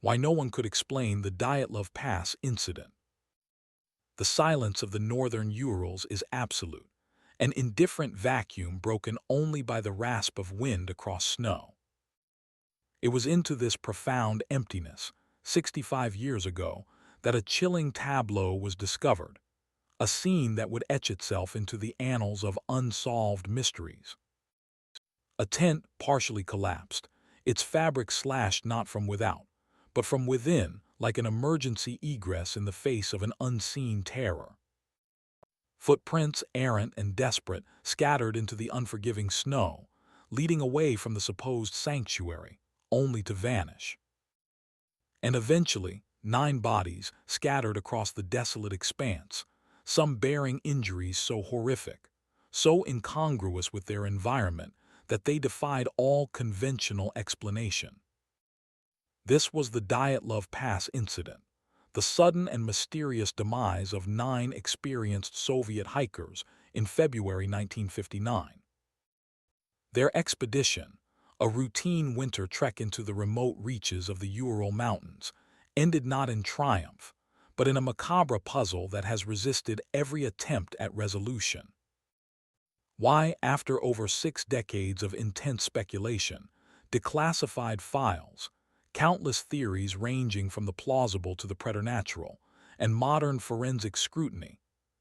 Why no one could explain the Dyatlov Pass incident. The silence of the northern Urals is absolute, an indifferent vacuum broken only by the rasp of wind across snow. It was into this profound emptiness, 65 years ago, that a chilling tableau was discovered, a scene that would etch itself into the annals of unsolved mysteries. A tent partially collapsed, its fabric slashed not from without, but from within, like an emergency egress in the face of an unseen terror. Footprints, errant and desperate, scattered into the unforgiving snow, leading away from the supposed sanctuary, only to vanish. And eventually, 9 bodies scattered across the desolate expanse, some bearing injuries so horrific, so incongruous with their environment that they defied all conventional explanation. This was the Dyatlov Pass incident, the sudden and mysterious demise of 9 experienced Soviet hikers in February 1959. Their expedition, a routine winter trek into the remote reaches of the Ural Mountains, ended not in triumph, but in a macabre puzzle that has resisted every attempt at resolution. Why, after over 6 decades of intense speculation, declassified files, countless theories ranging from the plausible to the preternatural, and modern forensic scrutiny,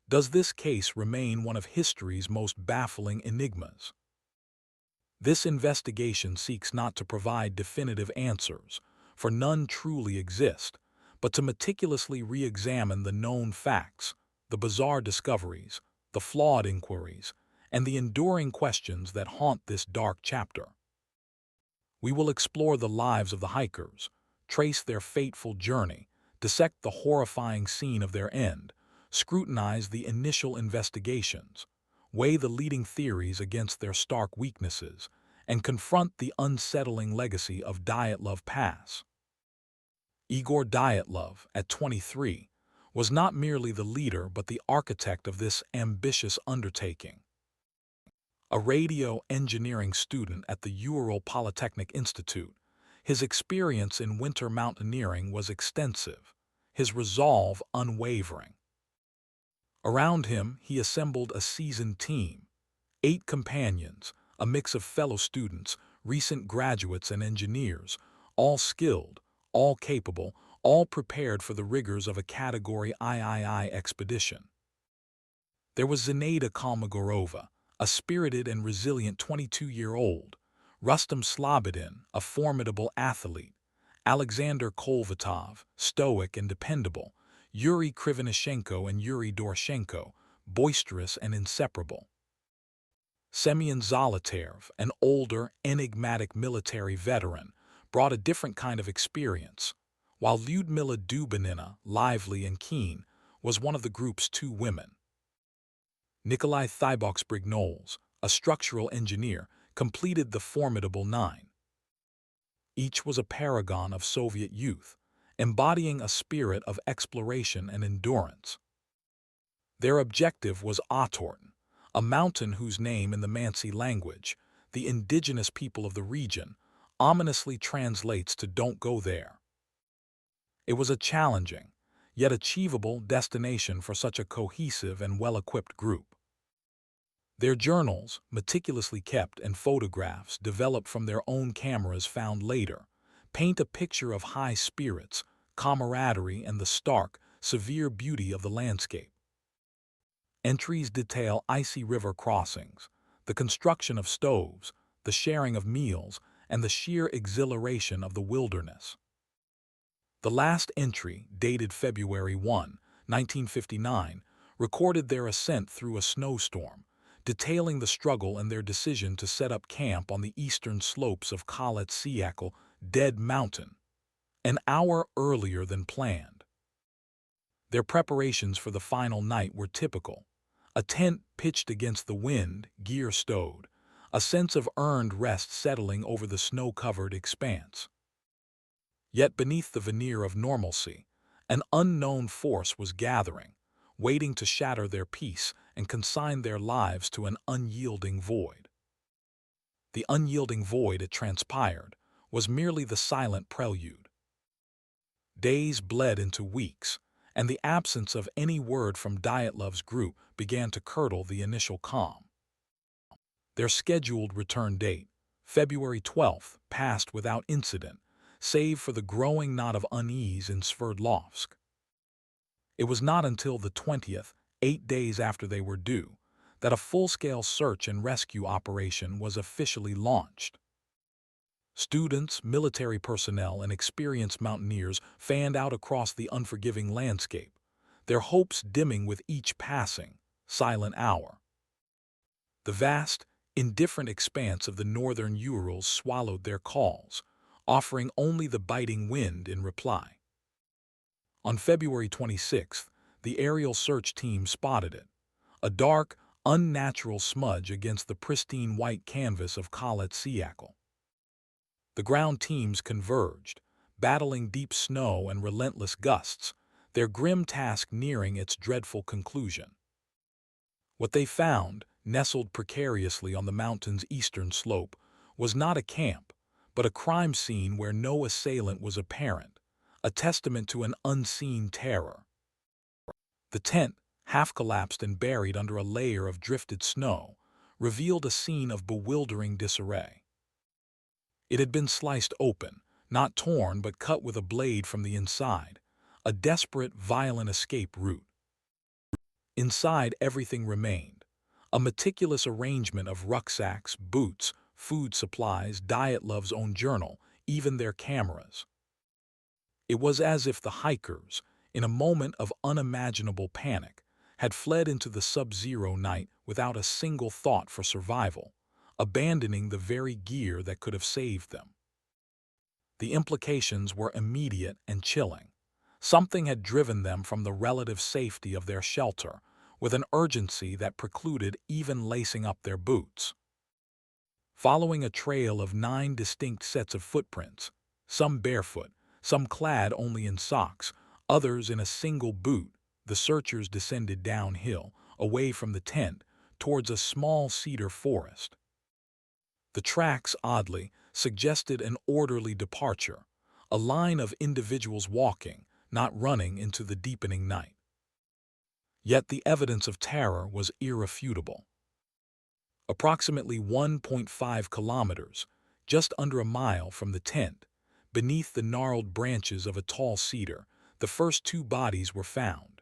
does this case remain one of history's most baffling enigmas? This investigation seeks not to provide definitive answers, for none truly exist, but to meticulously re-examine the known facts, the bizarre discoveries, the flawed inquiries, and the enduring questions that haunt this dark chapter. We will explore the lives of the hikers, trace their fateful journey, dissect the horrifying scene of their end, scrutinize the initial investigations, weigh the leading theories against their stark weaknesses, and confront the unsettling legacy of Dyatlov Pass. Igor Dyatlov, at 23, was not merely the leader but the architect of this ambitious undertaking. A radio engineering student at the Ural Polytechnic Institute, his experience in winter mountaineering was extensive, his resolve unwavering. Around him, he assembled a seasoned team, 8 companions, a mix of fellow students, recent graduates and engineers, all skilled, all capable, all prepared for the rigors of a Category III expedition. There was Zinaida Kolmogorova, a spirited and resilient 22-year-old, Rustam Slobodin, a formidable athlete, Alexander Kolvatov, stoic and dependable, Yuri Krivonishenko and Yuri Doroshenko, boisterous and inseparable. Semyon Zolotarev, an older, enigmatic military veteran, brought a different kind of experience, while Lyudmila Dubinina, lively and keen, was one of the group's 2 women. Nikolai Thiboksbrignoles, a structural engineer, completed the formidable 9. Each was a paragon of Soviet youth, embodying a spirit of exploration and endurance. Their objective was Otorten, a mountain whose name in the Mansi language, the indigenous people of the region, ominously translates to "don't go there." It was a challenging, yet achievable destination for such a cohesive and well-equipped group. Their journals, meticulously kept, and photographs developed from their own cameras found later, paint a picture of high spirits, camaraderie, and the stark, severe beauty of the landscape. Entries detail icy river crossings, the construction of stoves, the sharing of meals, and the sheer exhilaration of the wilderness. The last entry, dated February 1, 1959, recorded their ascent through a snowstorm, detailing the struggle and their decision to set up camp on the eastern slopes of Khalat Syakhl, Dead Mountain, an hour earlier than planned. Their preparations for the final night were typical. A tent pitched against the wind, gear stowed, a sense of earned rest settling over the snow-covered expanse. Yet beneath the veneer of normalcy, an unknown force was gathering, waiting to shatter their peace and consign their lives to an unyielding void. The unyielding void, it transpired, was merely the silent prelude. Days bled into weeks, and the absence of any word from Dyatlov's group began to curdle the initial calm. Their scheduled return date, February 12th, passed without incident, save for the growing knot of unease in Sverdlovsk. It was not until the 20th, 8 days after they were due, that a full-scale search and rescue operation was officially launched. Students, military personnel, and experienced mountaineers fanned out across the unforgiving landscape, their hopes dimming with each passing, silent hour. The vast, indifferent expanse of the northern Urals swallowed their calls, offering only the biting wind in reply. On February 26th, the aerial search team spotted it, a dark, unnatural smudge against the pristine white canvas of Khalat Syakhl. The ground teams converged, battling deep snow and relentless gusts, their grim task nearing its dreadful conclusion. What they found, nestled precariously on the mountain's eastern slope, was not a camp, but a crime scene where no assailant was apparent, a testament to an unseen terror. The tent, half collapsed and buried under a layer of drifted snow, revealed a scene of bewildering disarray. It had been sliced open, not torn but cut with a blade from the inside, a desperate, violent escape route. Inside, everything remained, a meticulous arrangement of rucksacks, boots, food supplies, Dyatlov's own journal, even their cameras. It was as if the hikers, in a moment of unimaginable panic, had fled into the sub-zero night without a single thought for survival, abandoning the very gear that could have saved them. The implications were immediate and chilling. Something had driven them from the relative safety of their shelter, with an urgency that precluded even lacing up their boots. Following a trail of 9 distinct sets of footprints, some barefoot, some clad only in socks, others in a single boot, the searchers descended downhill, away from the tent, towards a small cedar forest. The tracks, oddly, suggested an orderly departure, a line of individuals walking, not running into the deepening night. Yet the evidence of terror was irrefutable. Approximately 1.5 kilometers, just under a mile from the tent, beneath the gnarled branches of a tall cedar, the first 2 bodies were found.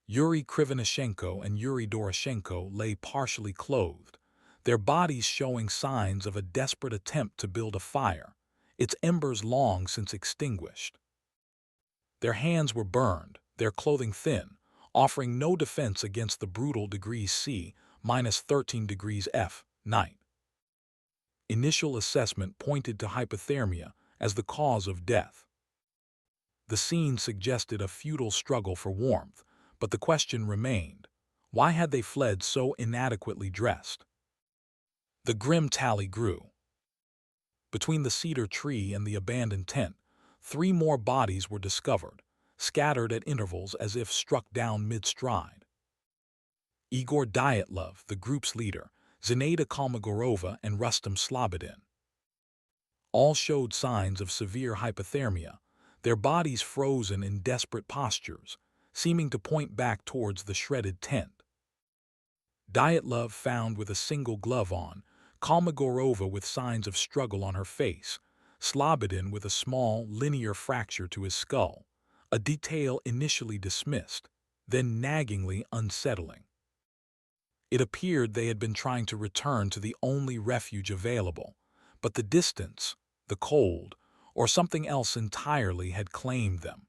Yuri Krivonishenko and Yuri Doroshenko lay partially clothed, their bodies showing signs of a desperate attempt to build a fire, its embers long since extinguished. Their hands were burned, their clothing thin, offering no defense against the brutal degrees C, -13 degrees F, night. Initial assessment pointed to hypothermia as the cause of death. The scene suggested a futile struggle for warmth, but the question remained, why had they fled so inadequately dressed? The grim tally grew. Between the cedar tree and the abandoned tent, 3 more bodies were discovered, scattered at intervals as if struck down mid-stride. Igor Dyatlov, the group's leader, Zinaida Kolmogorova, and Rustam Slobodin. All showed signs of severe hypothermia, their bodies frozen in desperate postures, seeming to point back towards the shredded tent. Dyatlov found with a single glove on, Kolmogorova with signs of struggle on her face, Slobodin with a small, linear fracture to his skull, a detail initially dismissed, then naggingly unsettling. It appeared they had been trying to return to the only refuge available, but the distance, the cold, or something else entirely had claimed them.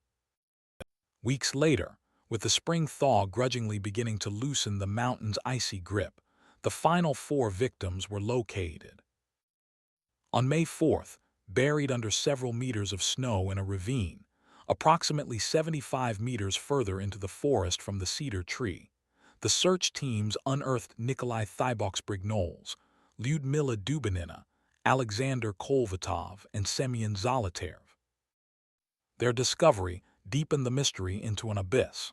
Weeks later, with the spring thaw grudgingly beginning to loosen the mountain's icy grip, the final 4 victims were located. On May 4th, buried under several meters of snow in a ravine, approximately 75 meters further into the forest from the cedar tree, the search teams unearthed Nikolai Thiboks-Brignoles, Lyudmila Dubinina, Alexander Kolvatov, and Semyon Zolotarev. Their discovery deepened the mystery into an abyss.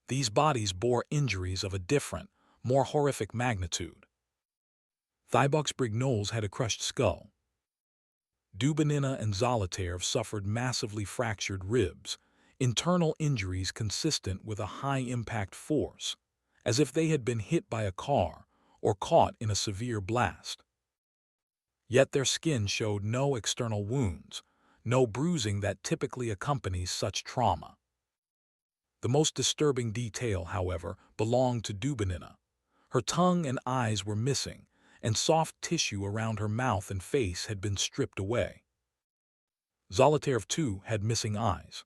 These bodies bore injuries of a different, more horrific magnitude. Thiboks-Brignoles had a crushed skull. Dubinina and Zolotarev suffered massively fractured ribs, internal injuries consistent with a high-impact force, as if they had been hit by a car or caught in a severe blast. Yet their skin showed no external wounds, no bruising that typically accompanies such trauma. The most disturbing detail, however, belonged to Dubinina. Her tongue and eyes were missing, and soft tissue around her mouth and face had been stripped away. Zolotarev, too, had missing eyes.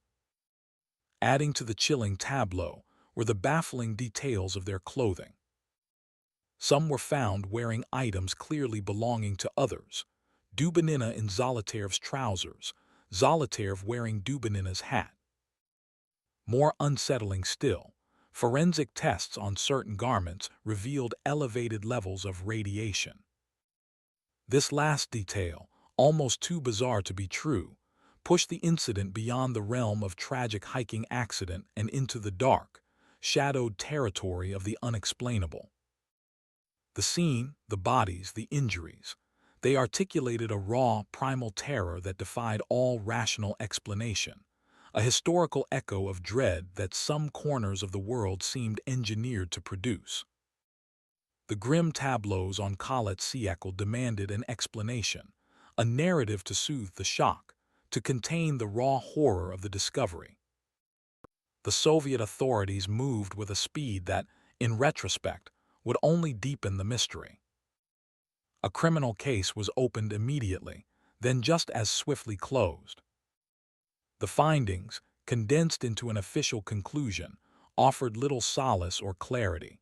Adding to the chilling tableau were the baffling details of their clothing. Some were found wearing items clearly belonging to others, Dubinina in Zolotarev's trousers, Zolotarev wearing Dubinina's hat. More unsettling still, forensic tests on certain garments revealed elevated levels of radiation. This last detail, almost too bizarre to be true, pushed the incident beyond the realm of tragic hiking accident and into the dark, shadowed territory of the unexplainable. The scene, the bodies, the injuries, they articulated a raw, primal terror that defied all rational explanation, a historical echo of dread that some corners of the world seemed engineered to produce. The grim tableaus on Khalat Siakal demanded an explanation, a narrative to soothe the shock, to contain the raw horror of the discovery. The Soviet authorities moved with a speed that, in retrospect, would only deepen the mystery. A criminal case was opened immediately, then just as swiftly closed. The findings, condensed into an official conclusion, offered little solace or clarity.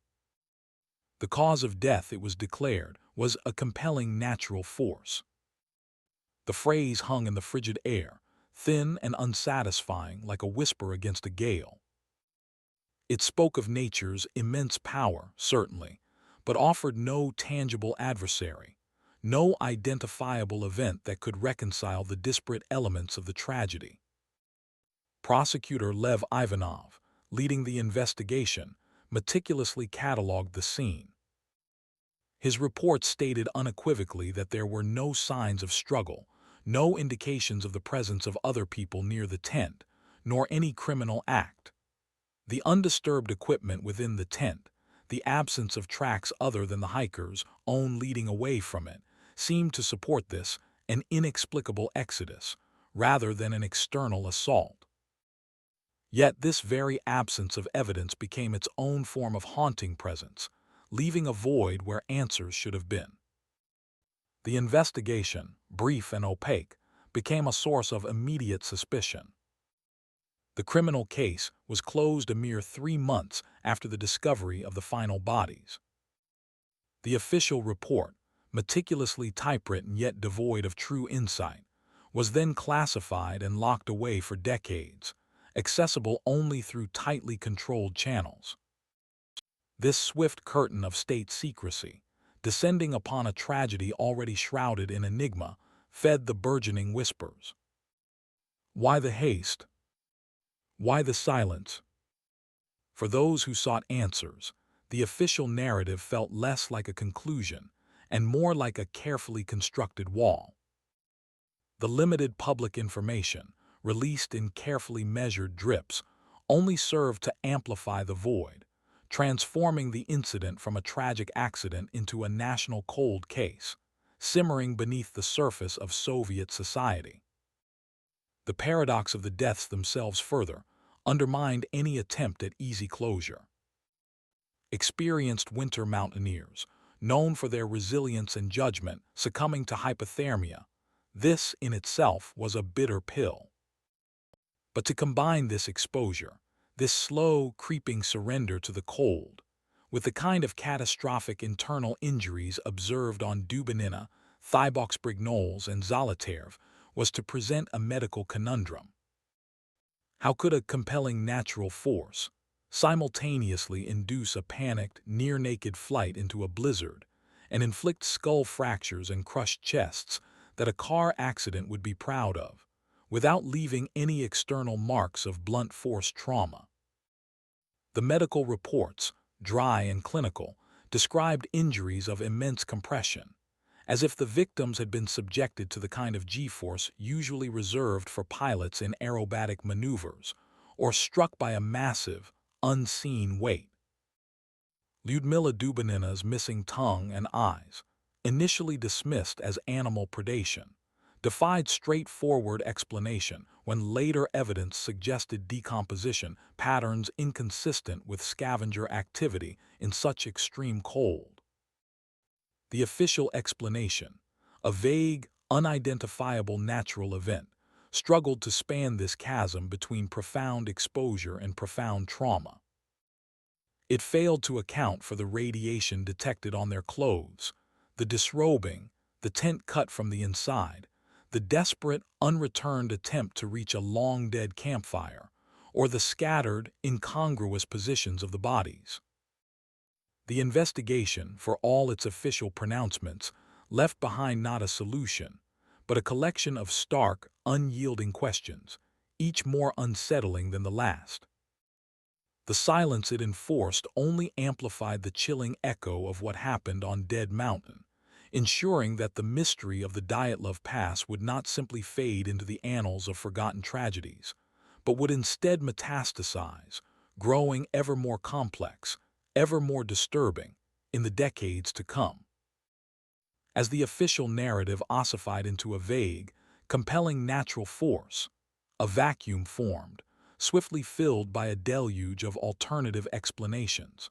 The cause of death, it was declared, was a compelling natural force. The phrase hung in the frigid air, thin and unsatisfying like a whisper against a gale. It spoke of nature's immense power, certainly, but offered no tangible adversary, no identifiable event that could reconcile the disparate elements of the tragedy. Prosecutor Lev Ivanov, leading the investigation, meticulously catalogued the scene. His report stated unequivocally that there were no signs of struggle, no indications of the presence of other people near the tent, nor any criminal act. The undisturbed equipment within the tent, the absence of tracks other than the hiker's own leading away from it, seemed to support this, an inexplicable exodus, rather than an external assault. Yet this very absence of evidence became its own form of haunting presence, leaving a void where answers should have been. The investigation, brief and opaque, became a source of immediate suspicion. The criminal case was closed a mere 3 months after the discovery of the final bodies. The official report, meticulously typewritten yet devoid of true insight, was then classified and locked away for decades, accessible only through tightly controlled channels. This swift curtain of state secrecy, descending upon a tragedy already shrouded in enigma, fed the burgeoning whispers. Why the haste? Why the silence? For those who sought answers, the official narrative felt less like a conclusion and more like a carefully constructed wall. The limited public information, released in carefully measured drips, only served to amplify the void, transforming the incident from a tragic accident into a national cold case, simmering beneath the surface of Soviet society. The paradox of the deaths themselves further undermined any attempt at easy closure. Experienced winter mountaineers, known for their resilience and judgment, succumbing to hypothermia, this in itself was a bitter pill. But to combine this exposure, this slow, creeping surrender to the cold, with the kind of catastrophic internal injuries observed on Dubinina, Thibox-Brignoles, and Zolotarev, was to present a medical conundrum. How could a compelling natural force simultaneously induce a panicked, near-naked flight into a blizzard and inflict skull fractures and crushed chests that a car accident would be proud of, without leaving any external marks of blunt force trauma? The medical reports, dry and clinical, described injuries of immense compression, as if the victims had been subjected to the kind of G-force usually reserved for pilots in aerobatic maneuvers, or struck by a massive, unseen weight. Lyudmila Dubinina's missing tongue and eyes, initially dismissed as animal predation, defied straightforward explanation when later evidence suggested decomposition patterns inconsistent with scavenger activity in such extreme cold. The official explanation, a vague, unidentifiable natural event, struggled to span this chasm between profound exposure and profound trauma. It failed to account for the radiation detected on their clothes, the disrobing, the tent cut from the inside, the desperate, unreturned attempt to reach a long-dead campfire, or the scattered, incongruous positions of the bodies. The investigation, for all its official pronouncements, left behind not a solution, but a collection of stark, unyielding questions, each more unsettling than the last. The silence it enforced only amplified the chilling echo of what happened on Dead Mountain, ensuring that the mystery of the Dyatlov Pass would not simply fade into the annals of forgotten tragedies, but would instead metastasize, growing ever more complex, ever more disturbing, in the decades to come. As the official narrative ossified into a vague, compelling natural force, a vacuum formed, swiftly filled by a deluge of alternative explanations.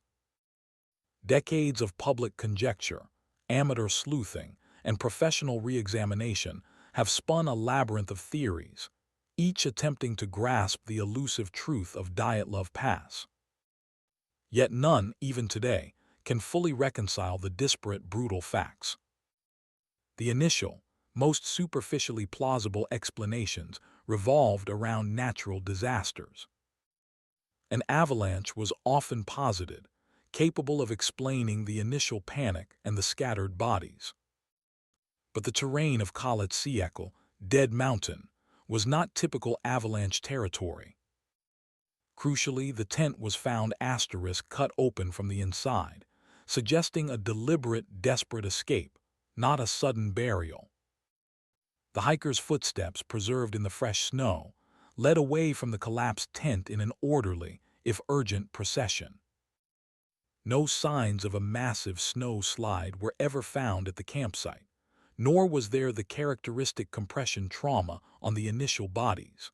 Decades of public conjecture, amateur sleuthing, and professional re-examination have spun a labyrinth of theories, each attempting to grasp the elusive truth of Dyatlov Pass. Yet none, even today, can fully reconcile the disparate, brutal facts. The initial, most superficially plausible explanations revolved around natural disasters. An avalanche was often posited, capable of explaining the initial panic and the scattered bodies. But the terrain of Khalid-Siekal, Dead Mountain, was not typical avalanche territory. Crucially, the tent was found cut open from the inside, suggesting a deliberate, desperate escape, not a sudden burial. The hiker's footsteps, preserved in the fresh snow, led away from the collapsed tent in an orderly, if urgent, procession. No signs of a massive snow slide were ever found at the campsite, nor was there the characteristic compression trauma on the initial bodies.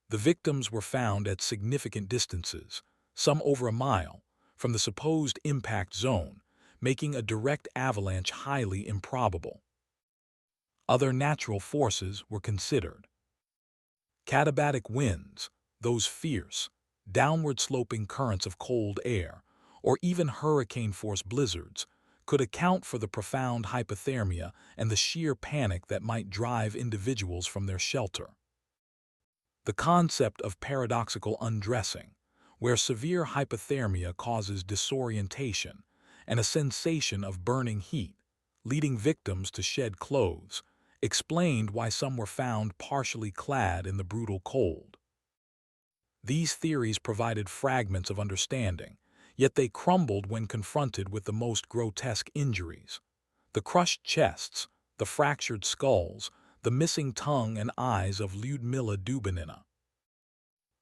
The victims were found at significant distances, some over a mile, from the supposed impact zone, making a direct avalanche highly improbable. Other natural forces were considered. Katabatic winds, those fierce, downward-sloping currents of cold air, or even hurricane-force blizzards, could account for the profound hypothermia and the sheer panic that might drive individuals from their shelter. The concept of paradoxical undressing, where severe hypothermia causes disorientation and a sensation of burning heat, leading victims to shed clothes, explained why some were found partially clad in the brutal cold. These theories provided fragments of understanding, yet they crumbled when confronted with the most grotesque injuries: the crushed chests, the fractured skulls, the missing tongue and eyes of Lyudmila Dubinina.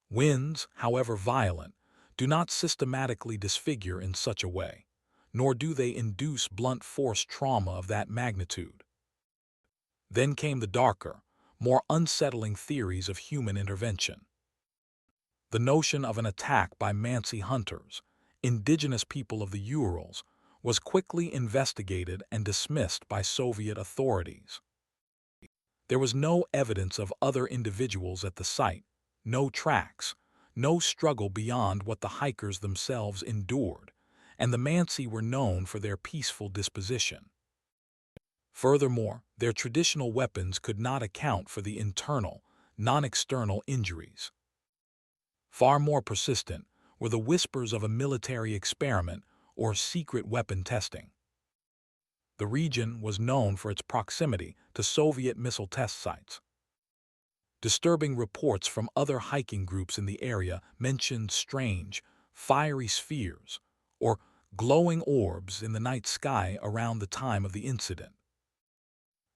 Winds, however violent, do not systematically disfigure in such a way, nor do they induce blunt force trauma of that magnitude. Then came the darker, more unsettling theories of human intervention. The notion of an attack by Mansi hunters, indigenous people of the Urals, was quickly investigated and dismissed by Soviet authorities. There was no evidence of other individuals at the site, no tracks, no struggle beyond what the hikers themselves endured, and the Mansi were known for their peaceful disposition. Furthermore, their traditional weapons could not account for the internal, non-external injuries. Far more persistent were the whispers of a military experiment or secret weapon testing. The region was known for its proximity to Soviet missile test sites. Disturbing reports from other hiking groups in the area mentioned strange, fiery spheres or glowing orbs in the night sky around the time of the incident.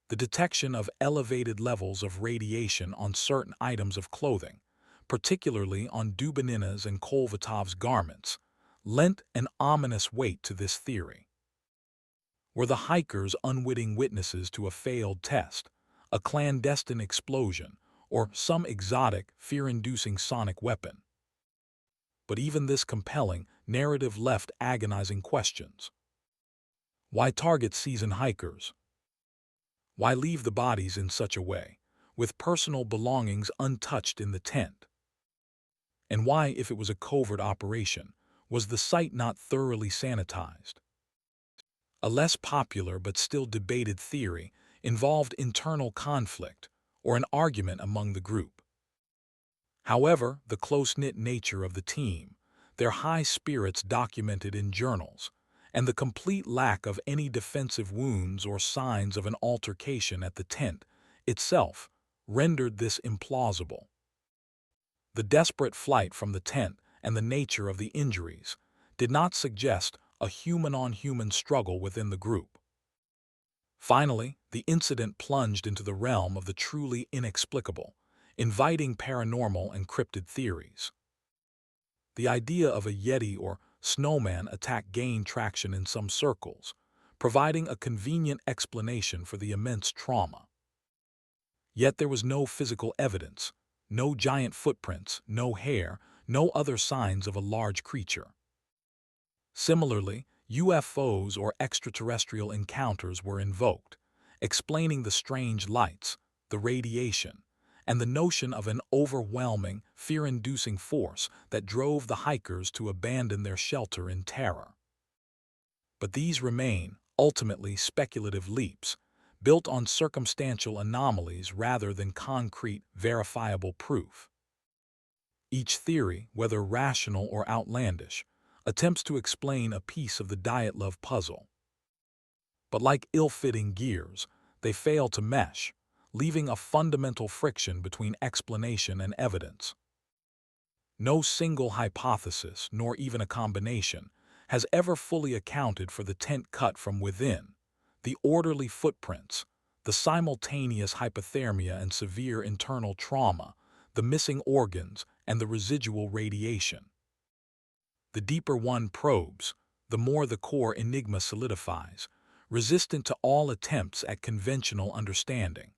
The detection of elevated levels of radiation on certain items of clothing, particularly on Dubinina's and Kolvatov's garments, lent an ominous weight to this theory. Were the hikers unwitting witnesses to a failed test, a clandestine explosion, or some exotic, fear-inducing sonic weapon? But even this compelling narrative left agonizing questions. Why target seasoned hikers? Why leave the bodies in such a way, with personal belongings untouched in the tent? And why, if it was a covert operation, was the site not thoroughly sanitized? A less popular but still debated theory involved internal conflict or an argument among the group. However, the close-knit nature of the team, their high spirits documented in journals, and the complete lack of any defensive wounds or signs of an altercation at the tent itself rendered this implausible. The desperate flight from the tent and the nature of the injuries did not suggest a human-on-human struggle within the group. Finally, the incident plunged into the realm of the truly inexplicable, inviting paranormal and cryptid theories. The idea of a Yeti or snowman attack gained traction in some circles, providing a convenient explanation for the immense trauma. Yet there was no physical evidence, no giant footprints, no hair, no other signs of a large creature. Similarly, UFOs or extraterrestrial encounters were invoked, explaining the strange lights, the radiation, and the notion of an overwhelming, fear-inducing force that drove the hikers to abandon their shelter in terror. But these remain, ultimately, speculative leaps, built on circumstantial anomalies rather than concrete, verifiable proof. Each theory, whether rational or outlandish, attempts to explain a piece of the Dyatlov puzzle. But like ill-fitting gears, they fail to mesh, leaving a fundamental friction between explanation and evidence. No single hypothesis, nor even a combination, has ever fully accounted for the tent cut from within, the orderly footprints, the simultaneous hypothermia and severe internal trauma, the missing organs, and the residual radiation. The deeper one probes, the more the core enigma solidifies, resistant to all attempts at conventional understanding.